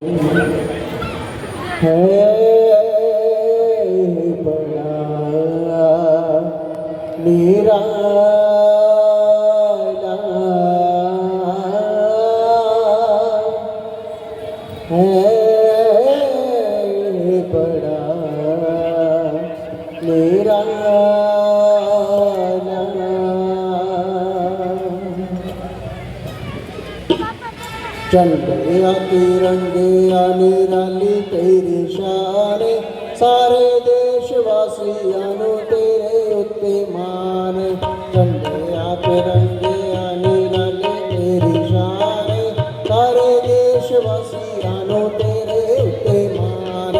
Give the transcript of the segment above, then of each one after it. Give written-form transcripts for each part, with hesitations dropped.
है बड़ा निराला है बड़ा निराला चंद्रिया तिरंगिया निराली तेरी शान सारे देशवासियां नु तेरे उत्ते मान चंद्रिया तिरंगिया निराली तेरी शान सारे देशवासियां नु तेरे उत्ते मान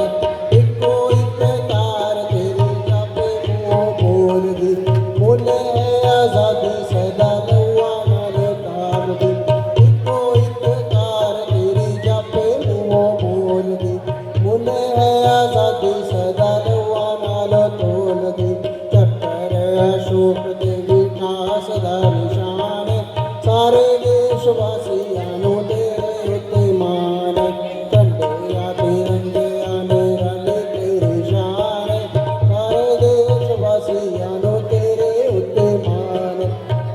इको एक तार तेरी जापे मुँह बोल दी मुल है आजादी सदा लौआ नाल तार दी इको एक तार तेरी जापे मुँह बोल दी मुल है आजादी सदा लौआ नाल तोल दी चक्कर अशोक दे बिठा सदा निशान सारे देशवासियां नु तेरे उत्ते मान झंडिया तिरंगिया निराली तेरी शान सारे देशवासियां नु तेरे उत्ते मान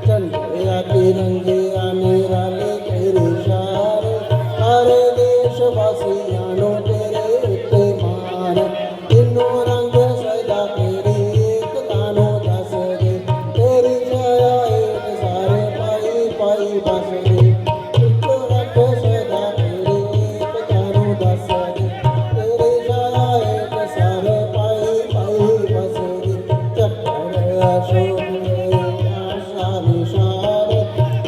झंडिया तिरंगिया निराली तेरी शान सारे देशवासियां नु तेरे उत्ते मान तीनों रंग सदा तेरी एकता नु दस दे तेरी छाया एक सारे पाई पाई बस दे तीनों रंग सदा तेरी एकता नु दस दे तेरी छाया एक सारे पाई पाई बस दे चक्कर अशोक दे आशा निशान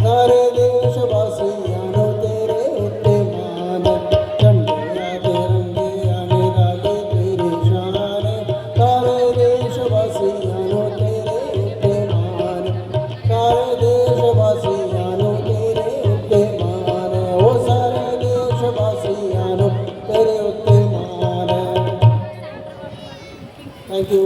सारे देशवासियां नु तेरे उत्ते मान झंडिया तिरंगिया निराली तेरी शान सारे देशवासियां नु तेरे उत्ते मान सारे देशवासियां नु तेरे उत्ते मान ओ सारे देशवासियां नु तेरे उत्ते मान। Thank you.